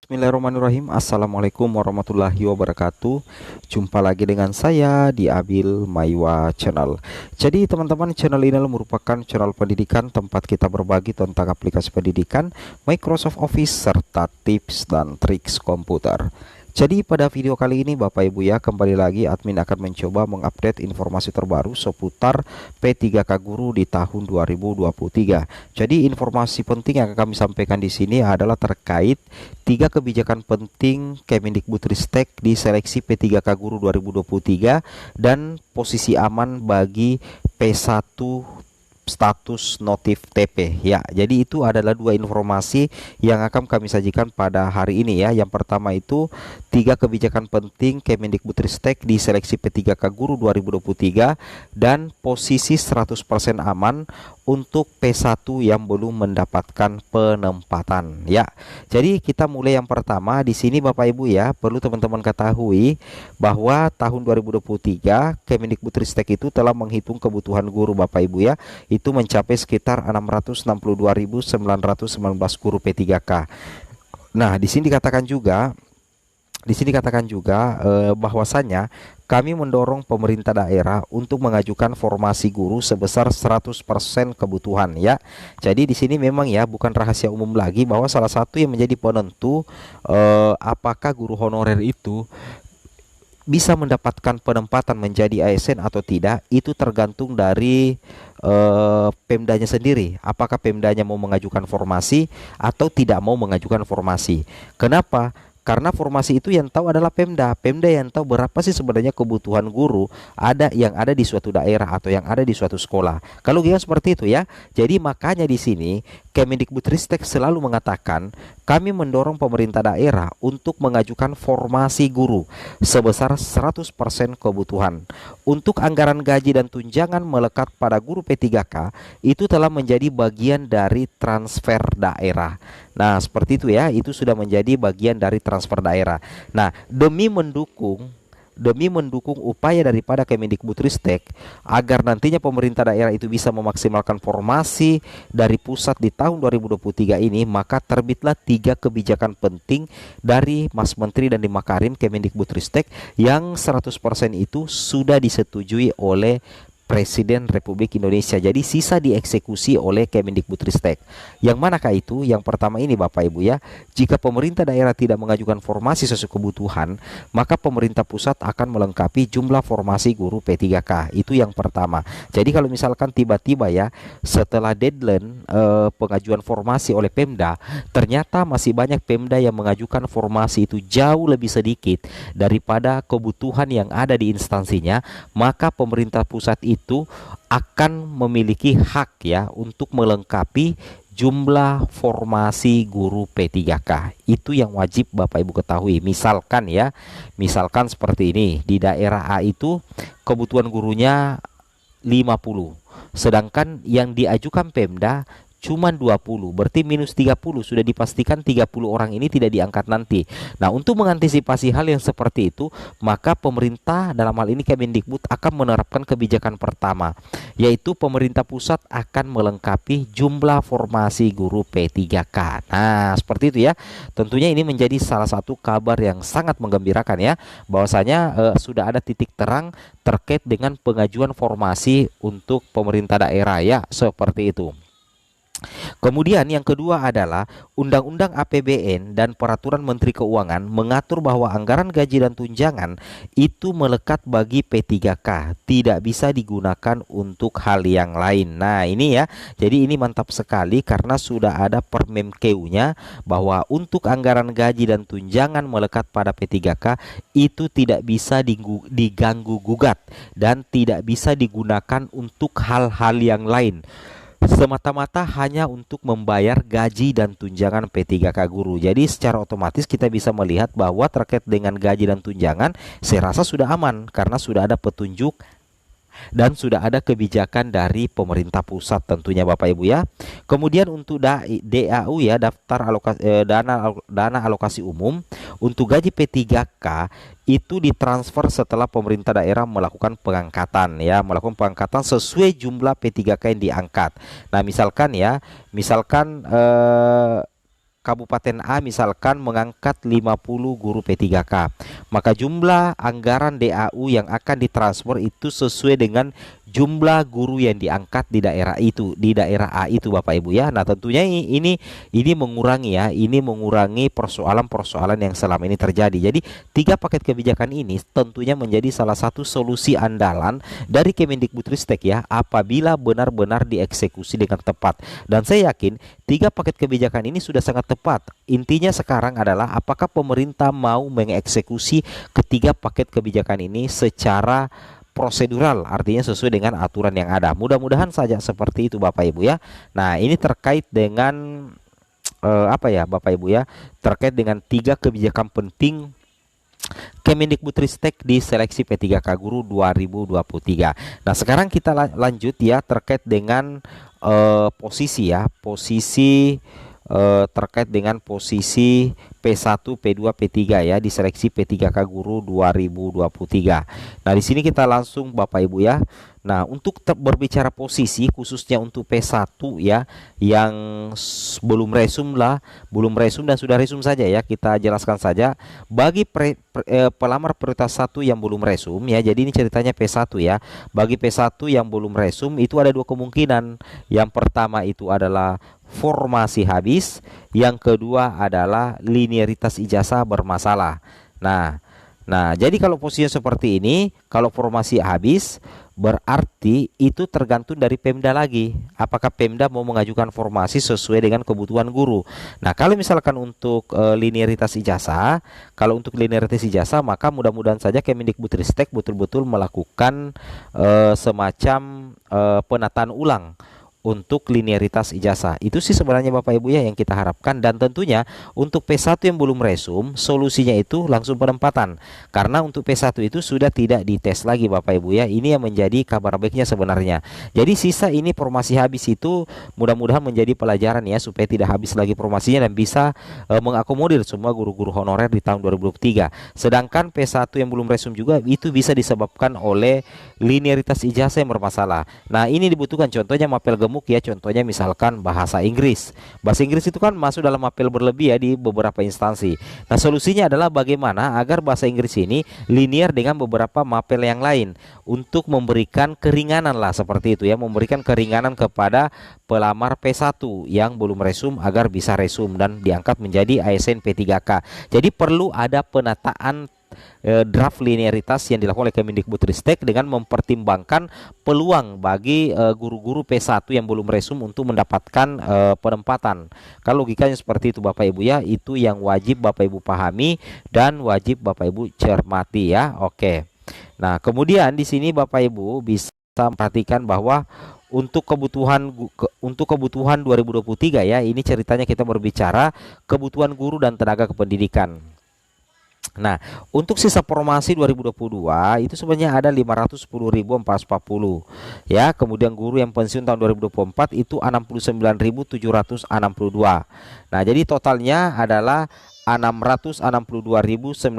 Bismillahirrahmanirrahim. Assalamualaikum warahmatullahi wabarakatuh. Jumpa lagi dengan saya di Abil Maiwa Channel. Jadi teman-teman, channel ini merupakan channel pendidikan tempat kita berbagi tentang aplikasi pendidikan, Microsoft Office, serta tips dan triks komputer. Jadi pada video kali ini Bapak Ibu ya, kembali lagi admin akan mencoba mengupdate informasi terbaru seputar P3K Guru di tahun 2023. Jadi informasi penting yang akan kami sampaikan di sini adalah terkait 3 kebijakan penting Kemendikbudristek di seleksi P3K Guru 2023 dan posisi aman bagi P1 status notif TP ya. Jadi itu adalah dua informasi yang akan kami sajikan pada hari ini ya. Yang pertama itu 3 kebijakan penting Kemendikbudristek di seleksi P3K Guru 2023 dan posisi 100% aman untuk P1 yang belum mendapatkan penempatan ya. Jadi kita mulai yang pertama di sini Bapak Ibu ya. Perlu teman-teman ketahui bahwa tahun 2023 Kemendikbudristek itu telah menghitung kebutuhan guru Bapak Ibu ya. Itu mencapai sekitar 662.919 guru P3K. Nah, di sini dikatakan juga bahwasanya kami mendorong pemerintah daerah untuk mengajukan formasi guru sebesar 100% kebutuhan ya. Jadi di sini memang ya bukan rahasia umum lagi bahwa salah satu yang menjadi penentu apakah guru honorer itu bisa mendapatkan penempatan menjadi ASN atau tidak itu tergantung dari Pemdanya sendiri. Apakah Pemdanya mau mengajukan formasi atau tidak mau mengajukan formasi. Kenapa? Karena formasi itu yang tahu adalah Pemda. Pemda yang tahu berapa sih sebenarnya kebutuhan guru yang ada di suatu daerah atau yang ada di suatu sekolah. Kalau dia seperti itu ya. Jadi makanya di sini Kemendikbudristek selalu mengatakan kami mendorong pemerintah daerah untuk mengajukan formasi guru sebesar 100% kebutuhan. Untuk anggaran gaji dan tunjangan melekat pada guru P3K itu telah menjadi bagian dari transfer daerah. Nah, seperti itu ya, itu sudah menjadi bagian dari transfer daerah. Nah, demi mendukung upaya daripada Kemendikbudristek agar nantinya pemerintah daerah itu bisa memaksimalkan formasi dari pusat di tahun 2023 ini, maka terbitlah 3 kebijakan penting dari Mas Menteri dan Makarim Kemendikbudristek yang 100% itu sudah disetujui oleh Presiden Republik Indonesia. Jadi sisa dieksekusi oleh Kemendikbudristek. Yang manakah itu? Yang pertama ini Bapak Ibu ya, jika pemerintah daerah tidak mengajukan formasi sesuai kebutuhan, maka pemerintah pusat akan melengkapi jumlah formasi guru P3K. Itu yang pertama. Jadi kalau misalkan tiba-tiba ya setelah deadline pengajuan formasi oleh Pemda, ternyata masih banyak Pemda yang mengajukan formasi itu jauh lebih sedikit daripada kebutuhan yang ada di instansinya, maka pemerintah pusat itu akan memiliki hak ya untuk melengkapi jumlah formasi guru P3K. Itu yang wajib Bapak Ibu ketahui. Misalkan seperti ini, di daerah A itu kebutuhan gurunya 50, sedangkan yang diajukan Pemda cuman 20, berarti minus 30. Sudah dipastikan 30 orang ini tidak diangkat nanti. Nah, untuk mengantisipasi hal yang seperti itu, maka pemerintah dalam hal ini Kemendikbud akan menerapkan kebijakan pertama, yaitu pemerintah pusat akan melengkapi jumlah formasi guru P3K. Nah, seperti itu ya. Tentunya ini menjadi salah satu kabar yang sangat menggembirakan ya, bahwasanya sudah ada titik terang terkait dengan pengajuan formasi untuk pemerintah daerah ya, seperti itu. Kemudian yang kedua adalah Undang-Undang APBN dan Peraturan Menteri Keuangan mengatur bahwa anggaran gaji dan tunjangan itu melekat bagi P3K, tidak bisa digunakan untuk hal yang lain. Nah ini ya, jadi ini mantap sekali karena sudah ada Permenkeu-nya bahwa untuk anggaran gaji dan tunjangan melekat pada P3K itu tidak bisa diganggu gugat dan tidak bisa digunakan untuk hal-hal yang lain, semata-mata hanya untuk membayar gaji dan tunjangan P3K guru. Jadi secara otomatis kita bisa melihat bahwa terkait dengan gaji dan tunjangan saya rasa sudah aman karena sudah ada petunjuk dan sudah ada kebijakan dari pemerintah pusat tentunya Bapak Ibu ya. Kemudian untuk DAU ya, dana alokasi umum untuk gaji P3K itu ditransfer setelah pemerintah daerah melakukan pengangkatan ya, melakukan pengangkatan sesuai jumlah P3K yang diangkat. Nah, misalkan Kabupaten A misalkan mengangkat 50 guru P3K, maka jumlah anggaran DAU yang akan ditransfer itu sesuai dengan jumlah guru yang diangkat di daerah itu, di daerah A itu Bapak Ibu ya. Nah, tentunya ini mengurangi ya, ini mengurangi persoalan-persoalan yang selama ini terjadi. Jadi, tiga paket kebijakan ini tentunya menjadi salah satu solusi andalan dari Kemendikbudristek ya, apabila benar-benar dieksekusi dengan tepat. Dan saya yakin tiga paket kebijakan ini sudah sangat tepat. Intinya sekarang adalah apakah pemerintah mau mengeksekusi ketiga paket kebijakan ini secara prosedural, artinya sesuai dengan aturan yang ada. Mudah-mudahan saja seperti itu Bapak Ibu ya. Nah, ini terkait dengan apa ya Bapak Ibu ya, terkait dengan tiga kebijakan penting Kemendikbudristek di seleksi P3K Guru 2023. Nah, sekarang kita lanjut ya terkait dengan posisi ya, posisi terkait dengan posisi P1, P2, P3 ya di seleksi P3K Guru 2023. Nah, di sini kita langsung Bapak Ibu ya. Nah, untuk berbicara posisi khususnya untuk P1 ya yang belum resum lah, belum resum dan sudah resum saja ya, kita jelaskan saja. Bagi pelamar prioritas 1 yang belum resum ya, jadi ini ceritanya P1 ya. Bagi P1 yang belum resum itu ada dua kemungkinan. Yang pertama itu adalah formasi habis, yang kedua adalah linearitas ijazah bermasalah. Nah, jadi kalau posisinya seperti ini, kalau formasi habis, berarti itu tergantung dari Pemda lagi. Apakah Pemda mau mengajukan formasi sesuai dengan kebutuhan guru. Nah, kalau misalkan untuk linearitas ijazah, kalau untuk linearitas ijazah, maka mudah-mudahan saja Kemendikbudristek betul-betul melakukan semacam penataan ulang untuk linearitas ijazah. Itu sih sebenarnya Bapak Ibu ya yang kita harapkan. Dan tentunya untuk P1 yang belum resum, solusinya itu langsung penempatan. Karena untuk P1 itu sudah tidak dites lagi Bapak Ibu ya. Ini yang menjadi kabar baiknya sebenarnya. Jadi sisa ini formasi habis itu mudah-mudahan menjadi pelajaran ya, supaya tidak habis lagi formasinya dan bisa mengakomodir semua guru-guru honorer di tahun 2023. Sedangkan P1 yang belum resum juga itu bisa disebabkan oleh linearitas ijazah yang bermasalah. Nah, ini dibutuhkan contohnya mapel gemuk ya, contohnya misalkan bahasa Inggris. Bahasa Inggris itu kan masuk dalam mapel berlebih ya di beberapa instansi. Nah, solusinya adalah bagaimana agar bahasa Inggris ini linear dengan beberapa mapel yang lain untuk memberikan keringanan lah seperti itu ya, memberikan keringanan kepada pelamar P1 yang belum resum agar bisa resum dan diangkat menjadi ASN P3K. Jadi perlu ada penataan draft linearitas yang dilakukan oleh Kemendikbudristek dengan mempertimbangkan peluang bagi guru-guru P1 yang belum resum untuk mendapatkan penempatan. Kalau logikanya seperti itu Bapak Ibu ya, itu yang wajib Bapak Ibu pahami dan wajib Bapak Ibu cermati ya. Oke. Nah, kemudian di sini Bapak Ibu bisa perhatikan bahwa untuk kebutuhan 2023 ya, ini ceritanya kita berbicara kebutuhan guru dan tenaga kependidikan. Nah, untuk sisa formasi 2022 itu sebenarnya ada 510.440 ya. Kemudian guru yang pensiun tahun 2024 itu 69.762. Nah, jadi totalnya adalah 662.919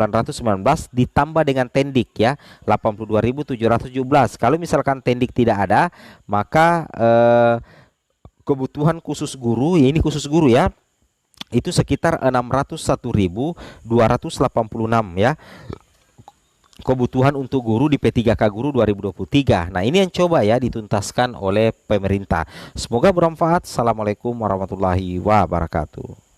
ditambah dengan tendik ya 82.717. Kalau misalkan tendik tidak ada, maka kebutuhan khusus guru ya, ini khusus guru ya, itu sekitar 601.286 ya kebutuhan untuk guru di P3K Guru 2023. Nah, ini yang coba ya dituntaskan oleh pemerintah. Semoga bermanfaat. Assalamualaikum warahmatullahi wabarakatuh.